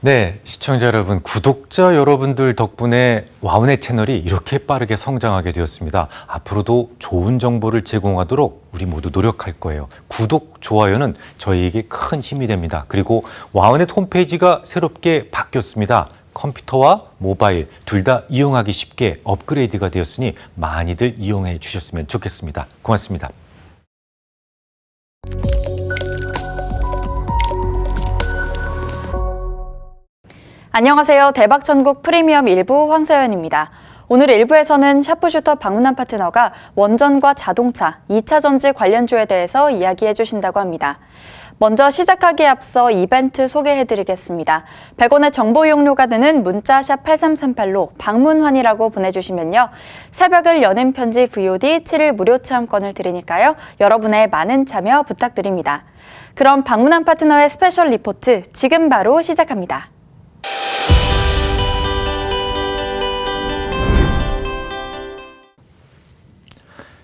네, 시청자 여러분, 구독자 여러분들 덕분에 와우넷 채널이 이렇게 빠르게 성장하게 되었습니다. 앞으로도 좋은 정보를 제공하도록 우리 모두 노력할 거예요. 구독, 좋아요는 저희에게 큰 힘이 됩니다. 그리고 와우넷 홈페이지가 새롭게 바뀌었습니다. 컴퓨터와 모바일 둘 다 이용하기 쉽게 업그레이드가 되었으니 많이들 이용해 주셨으면 좋겠습니다. 고맙습니다. 안녕하세요. 대박천국 프리미엄 1부 황서연입니다. 오늘 1부에서는 샤프슈터 방문한 파트너가 원전과 자동차, 2차 전지 관련주에 대해서 이야기해 주신다고 합니다. 먼저 시작하기에 앞서 이벤트 소개해드리겠습니다. 100원의 정보 이용료가 드는 문자 샵 8338로 방문환이라고 보내주시면요. 새벽을 여는 편지 VOD 7일 무료 체험권을 드리니까요. 여러분의 많은 참여 부탁드립니다. 그럼 방문한 파트너의 스페셜 리포트 지금 바로 시작합니다.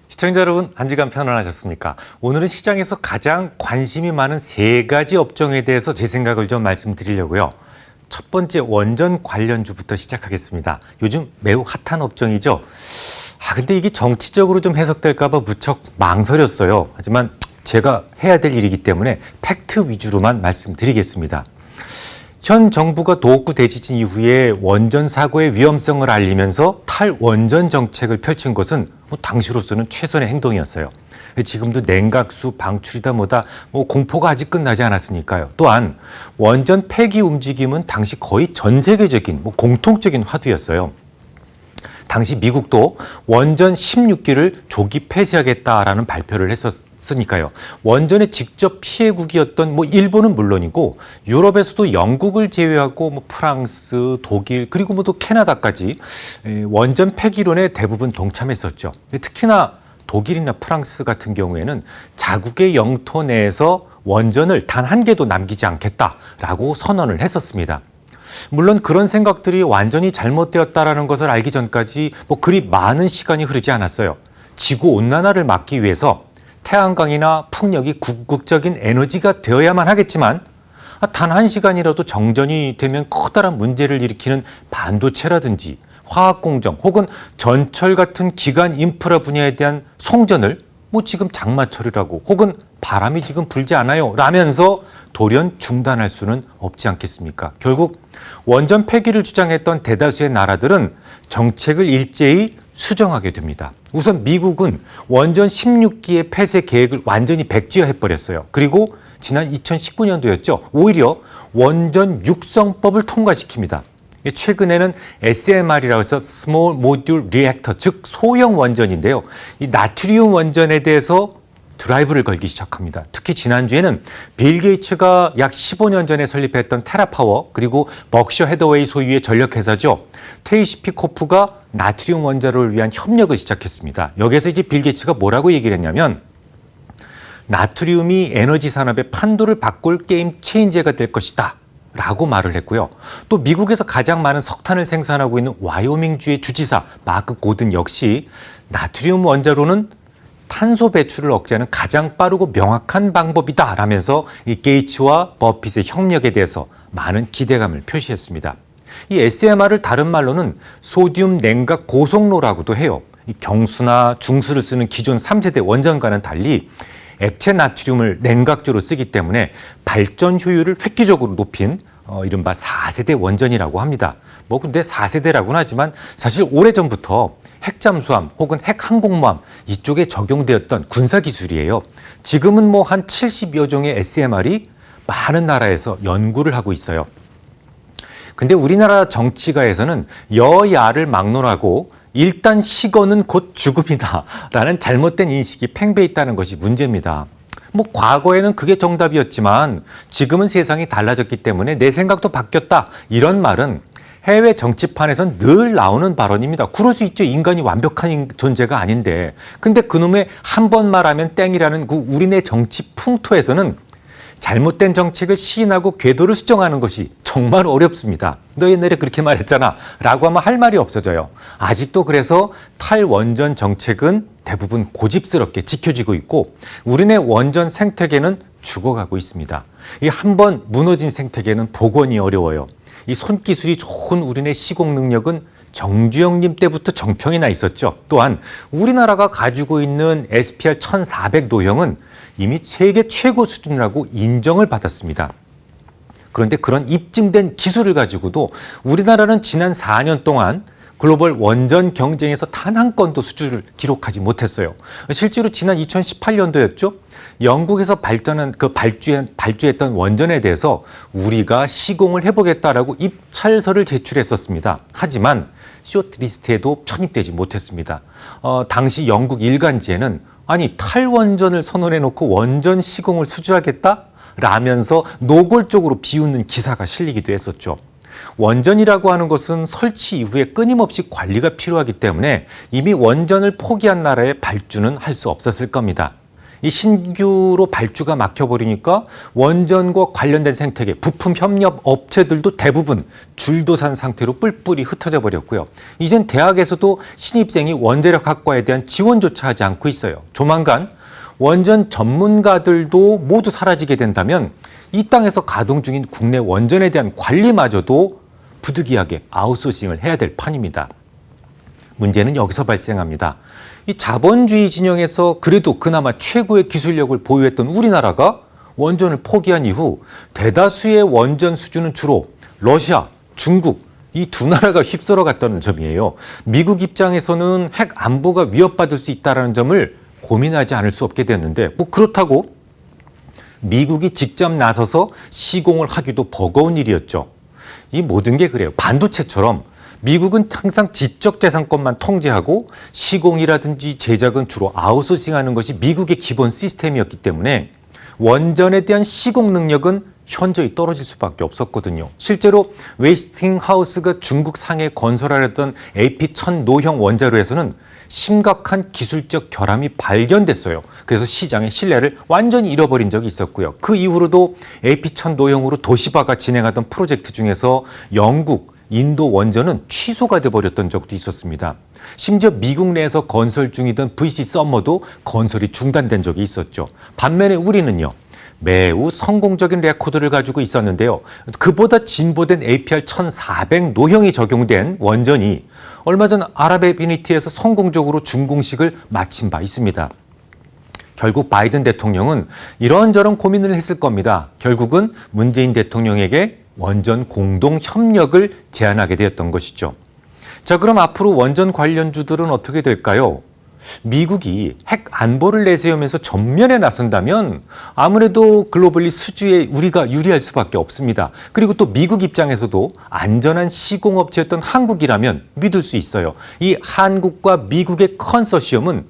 시청자 여러분, 한 주간 편안하셨습니까? 오늘은 시장에서 가장 관심이 많은 세 가지 업종에 대해서 제 생각을 좀 말씀드리려고요. 첫 번째 원전 관련주부터 시작하겠습니다. 요즘 매우 핫한 업종이죠. 근데 이게 정치적으로 좀 해석될까 봐 무척 망설였어요. 하지만 제가 해야 될 일이기 때문에 팩트 위주로만 말씀드리겠습니다. 현 정부가 도읍구 대지진 이후에 원전 사고의 위험성을 알리면서 탈원전 정책을 펼친 것은 당시로서는 최선의 행동이었어요. 지금도 냉각수 방출이다 뭐다 공포가 아직 끝나지 않았으니까요. 또한 원전 폐기 움직임은 당시 거의 전 세계적인 공통적인 화두였어요. 당시 미국도 원전 16기를 조기 폐쇄하겠다라는 발표를 했었으니까요. 원전의 직접 피해국이었던 일본은 물론이고 유럽에서도 영국을 제외하고 프랑스, 독일 그리고 또 캐나다까지 원전 폐기론에 대부분 동참했었죠. 특히나 독일이나 프랑스 같은 경우에는 자국의 영토 내에서 원전을 단 한 개도 남기지 않겠다라고 선언을 했었습니다. 물론 그런 생각들이 완전히 잘못되었다라는 것을 알기 전까지 그리 많은 시간이 흐르지 않았어요. 지구온난화를 막기 위해서 태양광이나 풍력이 궁극적인 에너지가 되어야만 하겠지만 단 한 시간이라도 정전이 되면 커다란 문제를 일으키는 반도체라든지 화학공정 혹은 전철 같은 기간 인프라 분야에 대한 송전을 지금 장마철이라고 혹은 바람이 지금 불지 않아요 라면서 돌연 중단할 수는 없지 않겠습니까? 결국 원전 폐기를 주장했던 대다수의 나라들은 정책을 일제히 수정하게 됩니다. 우선 미국은 원전 16기의 폐쇄 계획을 완전히 백지화해버렸어요. 그리고 지난 2019년도였죠. 오히려 원전 육성법을 통과시킵니다. 최근에는 SMR이라고 해서 Small Modular Reactor, 즉 소형 원전인데요. 이 나트륨 원전에 대해서 드라이브를 걸기 시작합니다. 특히 지난주에는 빌 게이츠가 약 15년 전에 설립했던 테라파워 그리고 벅셔 헤더웨이 소유의 전력회사죠. 테이시피코프가 나트륨 원자로를 위한 협력을 시작했습니다. 여기서 이제 빌 게이츠가 뭐라고 얘기를 했냐면 나트륨이 에너지 산업의 판도를 바꿀 게임 체인저가 될 것이다 라고 말을 했고요. 또 미국에서 가장 많은 석탄을 생산하고 있는 와이오밍주의 주지사 마크 고든 역시 나트륨 원자로는 탄소 배출을 억제하는 가장 빠르고 명확한 방법이다 라면서 이 게이츠와 버핏의 협력에 대해서 많은 기대감을 표시했습니다. 이 SMR을 다른 말로는 소듐 냉각 고속로라고도 해요. 이 경수나 중수를 쓰는 기존 3세대 원전과는 달리 액체 나트륨을 냉각조로 쓰기 때문에 발전 효율을 획기적으로 높인 이른바 4세대 원전이라고 합니다. 근데 4세대라고는 하지만 사실 오래전부터 핵잠수함 혹은 핵항공모함 이쪽에 적용되었던 군사기술이에요. 지금은 한 70여 종의 SMR이 많은 나라에서 연구를 하고 있어요. 근데 우리나라 정치가에서는 여야를 막론하고 일단 식어는 곧 죽음이다라는 잘못된 인식이 팽배해 있다는 것이 문제입니다. 과거에는 그게 정답이었지만 지금은 세상이 달라졌기 때문에 내 생각도 바뀌었다. 이런 말은 해외 정치판에선 늘 나오는 발언입니다. 그럴 수 있죠. 인간이 완벽한 존재가 아닌데. 근데 그놈의 한 번 말하면 땡이라는 우리네 정치 풍토에서는 잘못된 정책을 시인하고 궤도를 수정하는 것이 정말 어렵습니다. 너 옛날에 그렇게 말했잖아 라고 하면 할 말이 없어져요. 아직도 그래서 탈원전 정책은 대부분 고집스럽게 지켜지고 있고 우리네 원전 생태계는 죽어가고 있습니다. 이 한 번 무너진 생태계는 복원이 어려워요. 이 손기술이 좋은 우리네 시공 능력은 정주영님 때부터 정평이 나 있었죠. 또한 우리나라가 가지고 있는 SPR 1400 노형은 이미 세계 최고 수준이라고 인정을 받았습니다. 그런데 그런 입증된 기술을 가지고도 우리나라는 지난 4년 동안 글로벌 원전 경쟁에서 단 한 건도 수주를 기록하지 못했어요. 실제로 지난 2018년도였죠. 영국에서 발주했던 원전에 대해서 우리가 시공을 해보겠다라고 입찰서를 제출했었습니다. 하지만 쇼트리스트에도 편입되지 못했습니다. 당시 영국 일간지에는 아니 탈원전을 선언해놓고 원전 시공을 수주하겠다? 라면서 노골적으로 비웃는 기사가 실리기도 했었죠. 원전이라고 하는 것은 설치 이후에 끊임없이 관리가 필요하기 때문에 이미 원전을 포기한 나라의 발주는 할 수 없었을 겁니다. 이 신규로 발주가 막혀버리니까 원전과 관련된 생태계, 부품 협력 업체들도 대부분 줄도산 상태로 뿔뿔이 흩어져 버렸고요. 이젠 대학에서도 신입생이 원자력학과에 대한 지원조차 하지 않고 있어요. 조만간 원전 전문가들도 모두 사라지게 된다면 이 땅에서 가동 중인 국내 원전에 대한 관리마저도 부득이하게 아웃소싱을 해야 될 판입니다. 문제는 여기서 발생합니다. 이 자본주의 진영에서 그래도 그나마 최고의 기술력을 보유했던 우리나라가 원전을 포기한 이후 대다수의 원전 수주는 주로 러시아, 중국 이 두 나라가 휩쓸어 갔다는 점이에요. 미국 입장에서는 핵 안보가 위협받을 수 있다는 점을 고민하지 않을 수 없게 됐는데 뭐 그렇다고 미국이 직접 나서서 시공을 하기도 버거운 일이었죠. 이 모든 게 그래요. 반도체처럼 미국은 항상 지적재산권만 통제하고 시공이라든지 제작은 주로 아웃소싱하는 것이 미국의 기본 시스템이었기 때문에 원전에 대한 시공 능력은 현저히 떨어질 수밖에 없었거든요. 실제로 웨이스팅하우스가 중국 상해에 건설하려던 AP-1000 노형 원자로에서는 심각한 기술적 결함이 발견됐어요. 그래서 시장의 신뢰를 완전히 잃어버린 적이 있었고요. 그 이후로도 AP-1000 노형으로 도시바가 진행하던 프로젝트 중에서 영국, 인도 원전은 취소가 돼버렸던 적도 있었습니다. 심지어 미국 내에서 건설 중이던 VC 썸머도 건설이 중단된 적이 있었죠. 반면에 우리는요. 매우 성공적인 레코드를 가지고 있었는데요. 그보다 진보된 APR 1400 노형이 적용된 원전이 얼마 전 아랍에미리트에서 성공적으로 준공식을 마친 바 있습니다. 결국 바이든 대통령은 이런저런 고민을 했을 겁니다. 결국은 문재인 대통령에게 원전 공동 협력을 제안하게 되었던 것이죠. 자, 그럼 앞으로 원전 관련주들은 어떻게 될까요? 미국이 핵 안보를 내세우면서 전면에 나선다면 아무래도 글로벌리 수주에 우리가 유리할 수밖에 없습니다. 그리고 또 미국 입장에서도 안전한 시공업체였던 한국이라면 믿을 수 있어요. 이 한국과 미국의 컨소시엄은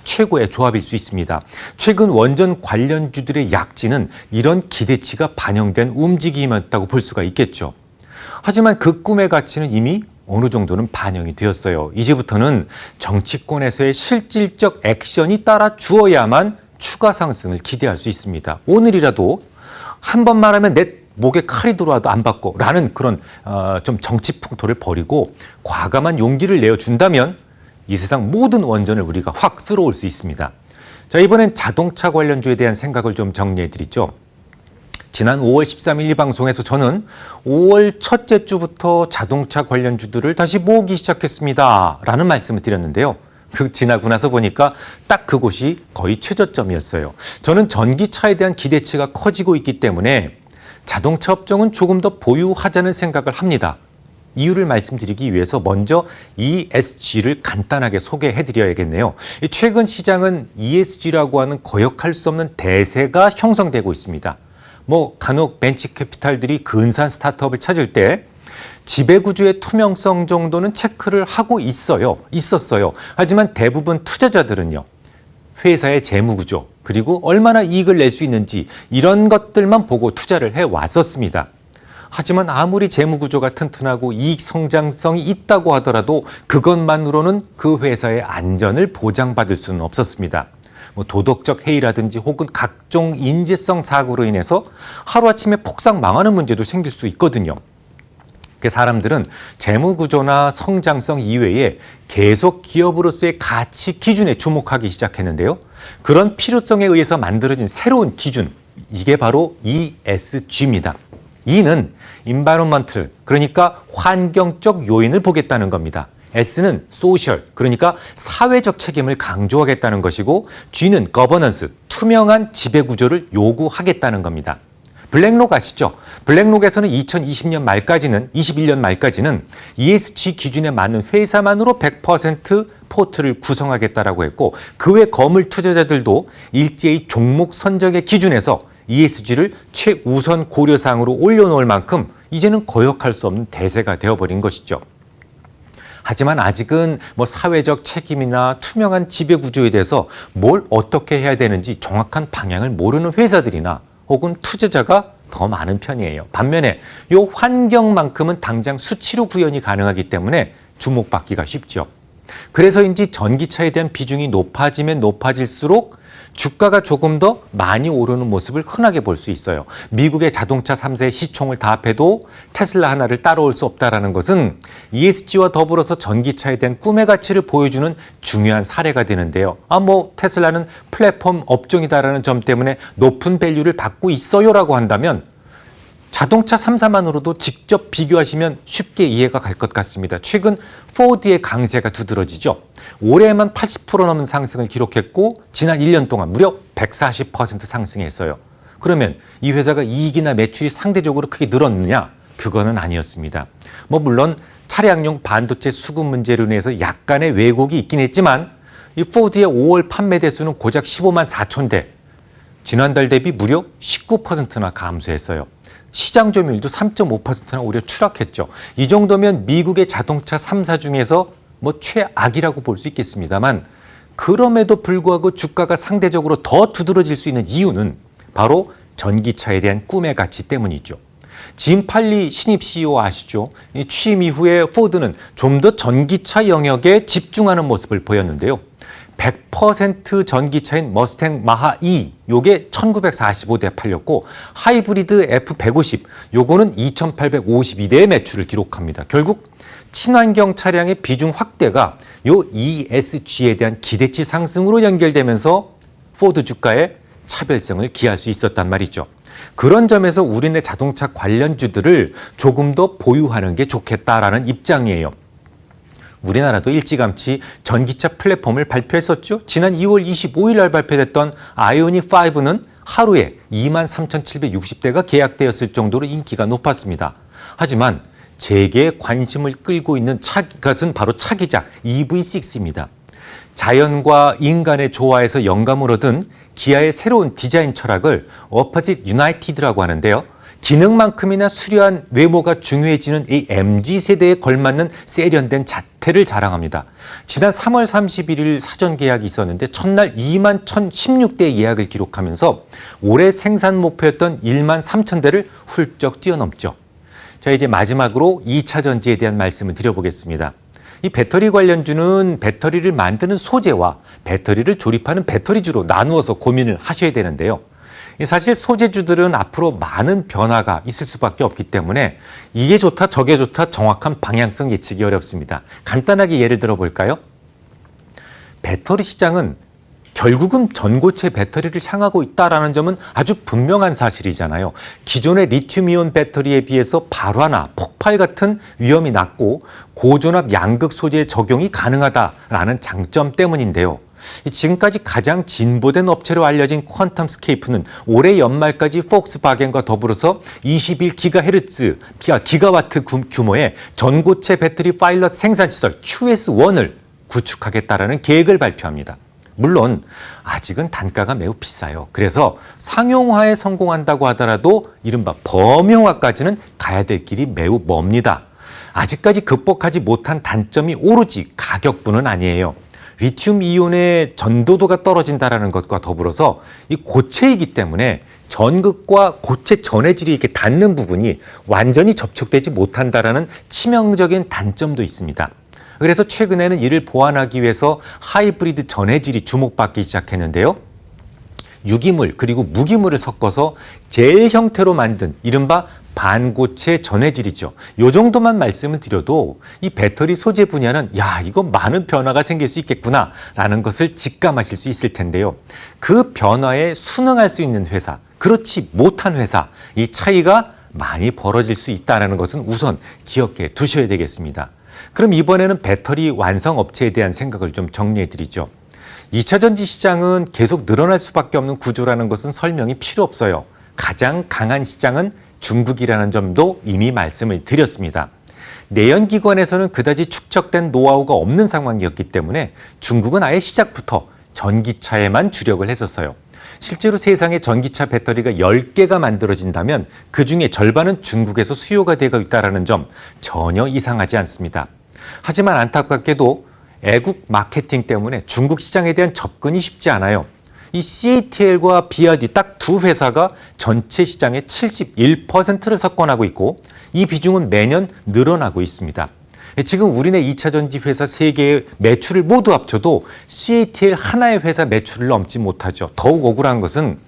최고의 조합일 수 있습니다. 최근 원전 관련주들의 약진은 이런 기대치가 반영된 움직임이었다고 볼 수가 있겠죠. 하지만 그 꿈의 가치는 이미 어느 정도는 반영이 되었어요. 이제부터는 정치권에서의 실질적 액션이 따라 주어야만 추가 상승을 기대할 수 있습니다. 오늘이라도 한 번 말하면 내 목에 칼이 들어와도 안 받고 라는 그런 좀 정치 풍토를 버리고 과감한 용기를 내어준다면 이 세상 모든 원전을 우리가 확 쓸어올 수 있습니다. 자, 이번엔 자동차 관련주에 대한 생각을 좀 정리해 드리죠. 지난 5월 13일 이 방송에서 저는 5월 첫째 주부터 자동차 관련주들을 다시 모으기 시작했습니다. 라는 말씀을 드렸는데요. 지나고 나서 보니까 딱 그곳이 거의 최저점이었어요. 저는 전기차에 대한 기대치가 커지고 있기 때문에 자동차 업종은 조금 더 보유하자는 생각을 합니다. 이유를 말씀드리기 위해서 먼저 ESG를 간단하게 소개해드려야겠네요. 최근 시장은 ESG라고 하는 거역할 수 없는 대세가 형성되고 있습니다. 간혹 벤치캐피탈들이 근사한 스타트업을 찾을 때 지배구조의 투명성 정도는 체크를 하고 있었어요. 하지만 대부분 투자자들은요. 회사의 재무구조 그리고 얼마나 이익을 낼 수 있는지 이런 것들만 보고 투자를 해왔었습니다. 하지만 아무리 재무구조가 튼튼하고 이익 성장성이 있다고 하더라도 그것만으로는 그 회사의 안전을 보장받을 수는 없었습니다. 도덕적 해이라든지 혹은 각종 인지성 사고로 인해서 하루아침에 폭삭 망하는 문제도 생길 수 있거든요. 그 사람들은 재무구조나 성장성 이외에 계속 기업으로서의 가치 기준에 주목하기 시작했는데요. 그런 필요성에 의해서 만들어진 새로운 기준, 이게 바로 ESG입니다. E는 environmental, 그러니까 환경적 요인을 보겠다는 겁니다. S는 social, 그러니까 사회적 책임을 강조하겠다는 것이고, G는 governance, 투명한 지배구조를 요구하겠다는 겁니다. 블랙록 아시죠? 블랙록에서는 2020년 말까지는, 21년 말까지는 ESG 기준에 맞는 회사만으로 100% 포트를 구성하겠다라고 했고, 그 외 거물 투자자들도 일제히 종목 선정의 기준에서 ESG를 최우선 고려사항으로 올려놓을 만큼 이제는 거역할 수 없는 대세가 되어버린 것이죠. 하지만 아직은 사회적 책임이나 투명한 지배구조에 대해서 뭘 어떻게 해야 되는지 정확한 방향을 모르는 회사들이나 혹은 투자자가 더 많은 편이에요. 반면에 이 환경만큼은 당장 수치로 구현이 가능하기 때문에 주목받기가 쉽죠. 그래서인지 전기차에 대한 비중이 높아지면 높아질수록 주가가 조금 더 많이 오르는 모습을 흔하게 볼 수 있어요. 미국의 자동차 3세 시총을 다 합해도 테슬라 하나를 따라올 수 없다는 것은 ESG와 더불어서 전기차에 대한 꿈의 가치를 보여주는 중요한 사례가 되는데요. 테슬라는 플랫폼 업종이다라는 점 때문에 높은 밸류를 받고 있어요라고 한다면 자동차 3사만으로도 직접 비교하시면 쉽게 이해가 갈 것 같습니다. 최근 포드의 강세가 두드러지죠. 올해만 80% 넘는 상승을 기록했고 지난 1년 동안 무려 140% 상승했어요. 그러면 이 회사가 이익이나 매출이 상대적으로 크게 늘었느냐? 그거는 아니었습니다. 물론 차량용 반도체 수급 문제로 인해서 약간의 왜곡이 있긴 했지만 이 포드의 5월 판매 대수는 고작 15만 4천 대, 지난달 대비 무려 19%나 감소했어요. 시장 점유율도 3.5%나 오히려 추락했죠. 이 정도면 미국의 자동차 3사 중에서 최악이라고 볼 수 있겠습니다만, 그럼에도 불구하고 주가가 상대적으로 더 두드러질 수 있는 이유는 바로 전기차에 대한 꿈의 가치 때문이죠. 짐 팔리 신입 CEO 아시죠? 취임 이후에 포드는 좀 더 전기차 영역에 집중하는 모습을 보였는데요. 100% 전기차인 머스탱 마하 E, 요게 1945대에 팔렸고, 하이브리드 F150, 요거는 2852대의 매출을 기록합니다. 결국 친환경 차량의 비중 확대가 요 ESG에 대한 기대치 상승으로 연결되면서 포드 주가에 차별성을 기할 수 있었단 말이죠. 그런 점에서 우리네 자동차 관련주들을 조금 더 보유하는 게 좋겠다라는 입장이에요. 우리나라도 일찌감치 전기차 플랫폼을 발표했었죠. 지난 2월 25일 날 발표됐던 아이오닉 5는 하루에 23,760대가 계약되었을 정도로 인기가 높았습니다. 하지만 재계의 관심을 끌고 있는 것은 바로 차기작 EV6입니다. 자연과 인간의 조화에서 영감을 얻은 기아의 새로운 디자인 철학을 Opposite United라고 하는데요. 기능만큼이나 수려한 외모가 중요해지는 이 MZ세대에 걸맞는 세련된 자태를 자랑합니다. 지난 3월 31일 사전 계약이 있었는데 첫날 2만 1,016대의 예약을 기록하면서 올해 생산 목표였던 1만 3천 대를 훌쩍 뛰어넘죠. 자, 이제 마지막으로 2차 전지에 대한 말씀을 드려보겠습니다. 이 배터리 관련주는 배터리를 만드는 소재와 배터리를 조립하는 배터리주로 나누어서 고민을 하셔야 되는데요. 사실 소재주들은 앞으로 많은 변화가 있을 수밖에 없기 때문에 이게 좋다 저게 좋다 정확한 방향성 예측이 어렵습니다. 간단하게 예를 들어 볼까요? 배터리 시장은 결국은 전고체 배터리를 향하고 있다는 점은 아주 분명한 사실이잖아요. 기존의 리튬이온 배터리에 비해서 발화나 폭발 같은 위험이 낮고 고전압 양극 소재의 적용이 가능하다라는 장점 때문인데요. 지금까지 가장 진보된 업체로 알려진 퀀텀스케이프는 올해 연말까지 폭스바겐과 더불어서 21GHz, 기가와트 규모의 전고체 배터리 파일럿 생산시설 QS1을 구축하겠다라는 계획을 발표합니다. 물론 아직은 단가가 매우 비싸요. 그래서 상용화에 성공한다고 하더라도 이른바 범용화까지는 가야 될 길이 매우 멉니다. 아직까지 극복하지 못한 단점이 오로지 가격뿐은 아니에요. 리튬 이온의 전도도가 떨어진다는 것과 더불어서 이 고체이기 때문에 전극과 고체 전해질이 이렇게 닿는 부분이 완전히 접촉되지 못한다는 치명적인 단점도 있습니다. 그래서 최근에는 이를 보완하기 위해서 하이브리드 전해질이 주목받기 시작했는데요. 유기물 그리고 무기물을 섞어서 젤 형태로 만든 이른바 반고체 전해질이죠. 이 정도만 말씀을 드려도 이 배터리 소재 분야는 이거 많은 변화가 생길 수 있겠구나라는 것을 직감하실 수 있을 텐데요. 그 변화에 순응할 수 있는 회사, 그렇지 못한 회사, 이 차이가 많이 벌어질 수 있다는 것은 우선 기억해 두셔야 되겠습니다. 그럼 이번에는 배터리 완성 업체에 대한 생각을 좀 정리해 드리죠. 2차 전지 시장은 계속 늘어날 수밖에 없는 구조라는 것은 설명이 필요 없어요. 가장 강한 시장은 중국이라는 점도 이미 말씀을 드렸습니다. 내연기관에서는 그다지 축적된 노하우가 없는 상황이었기 때문에 중국은 아예 시작부터 전기차에만 주력을 했었어요. 실제로 세상에 전기차 배터리가 10개가 만들어진다면 그중에 절반은 중국에서 수요가 되고 있다는 점 전혀 이상하지 않습니다. 하지만 안타깝게도 애국 마케팅 때문에 중국 시장에 대한 접근이 쉽지 않아요. 이 CATL과 BYD 딱 두 회사가 전체 시장의 71%를 석권하고 있고 이 비중은 매년 늘어나고 있습니다. 지금 우리네 2차 전지 회사 3개의 매출을 모두 합쳐도 CATL 하나의 회사 매출을 넘지 못하죠. 더욱 억울한 것은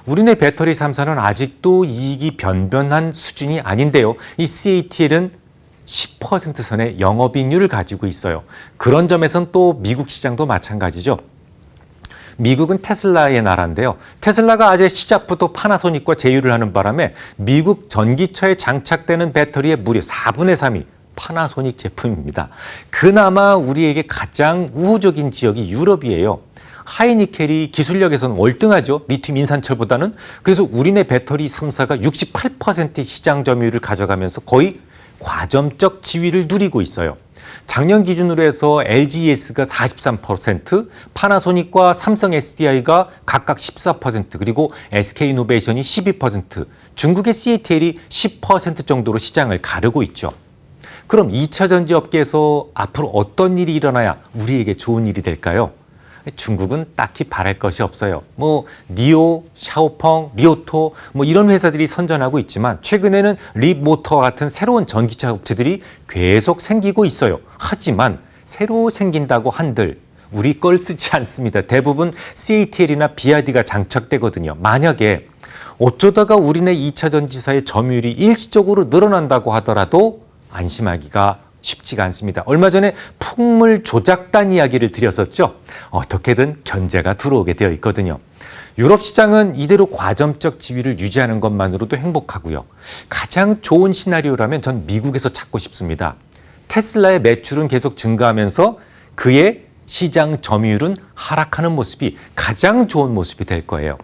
우리네 배터리 3사는 아직도 이익이 변변한 수준이 아닌데요. 이 CATL은 10% 선의 영업이익률을 가지고 있어요. 그런 점에선 또 미국 시장도 마찬가지죠. 미국은 테슬라의 나라인데요. 테슬라가 아재 시작부터 파나소닉과 제휴를 하는 바람에 미국 전기차에 장착되는 배터리의 무려 4분의 3이 파나소닉 제품입니다. 그나마 우리에게 가장 우호적인 지역이 유럽이에요. 하이니켈이 기술력에서는 월등하죠. 리튬 인산철보다는. 그래서 우리네 배터리 3사가 68%의 시장 점유율을 가져가면서 거의 과점적 지위를 누리고 있어요. 작년 기준으로 해서 LGES가 43%, 파나소닉과 삼성 SDI가 각각 14%, 그리고 SK이노베이션이 12%, 중국의 CATL이 10% 정도로 시장을 가르고 있죠. 그럼 2차 전지 업계에서 앞으로 어떤 일이 일어나야 우리에게 좋은 일이 될까요? 중국은 딱히 바랄 것이 없어요. 니오, 샤오펑, 리오토 이런 회사들이 선전하고 있지만 최근에는 립모터와 같은 새로운 전기차 업체들이 계속 생기고 있어요. 하지만 새로 생긴다고 한들 우리 걸 쓰지 않습니다. 대부분 CATL이나 BYD가 장착되거든요. 만약에 어쩌다가 우리네 2차 전지사의 점유율이 일시적으로 늘어난다고 하더라도 안심하기가 쉽지가 않습니다. 얼마 전에 풍물 조작단 이야기를 드렸었죠. 어떻게든 견제가 들어오게 되어 있거든요. 유럽 시장은 이대로 과점적 지위를 유지하는 것만으로도 행복하고요. 가장 좋은 시나리오라면 전 미국에서 찾고 싶습니다. 테슬라의 매출은 계속 증가하면서 그의 시장 점유율은 하락하는 모습이 가장 좋은 모습이 될 거예요.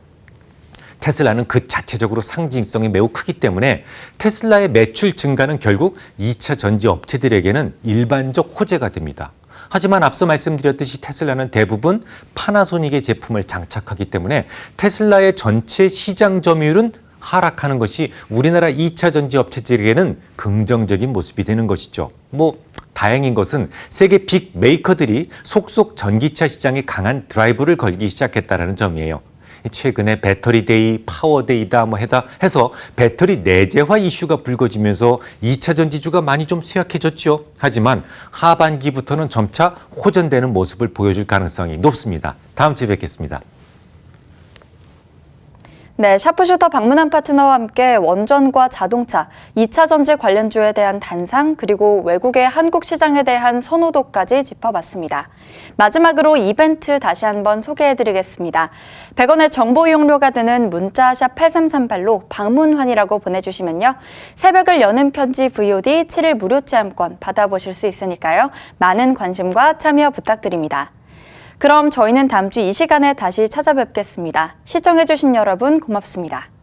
테슬라는 그 자체적으로 상징성이 매우 크기 때문에 테슬라의 매출 증가는 결국 2차 전지 업체들에게는 일반적 호재가 됩니다. 하지만 앞서 말씀드렸듯이 테슬라는 대부분 파나소닉의 제품을 장착하기 때문에 테슬라의 전체 시장 점유율은 하락하는 것이 우리나라 2차 전지 업체들에게는 긍정적인 모습이 되는 것이죠. 다행인 것은 세계 빅 메이커들이 속속 전기차 시장에 강한 드라이브를 걸기 시작했다는 점이에요. 최근에 배터리데이, 파워데이다 해서 배터리 내재화 이슈가 불거지면서 2차 전지주가 많이 좀 쇠약해졌죠. 하지만 하반기부터는 점차 호전되는 모습을 보여줄 가능성이 높습니다. 다음 주에 뵙겠습니다. 네, 샤프슈터 박문환 파트너와 함께 원전과 자동차, 2차 전지 관련주에 대한 단상, 그리고 외국의 한국 시장에 대한 선호도까지 짚어봤습니다. 마지막으로 이벤트 다시 한번 소개해드리겠습니다. 100원의 정보 이용료가 드는 문자 샵 8338로 박문환이라고 보내주시면요. 새벽을 여는 편지 VOD 7일 무료 체험권 받아보실 수 있으니까요. 많은 관심과 참여 부탁드립니다. 그럼 저희는 다음 주 이 시간에 다시 찾아뵙겠습니다. 시청해주신 여러분 고맙습니다.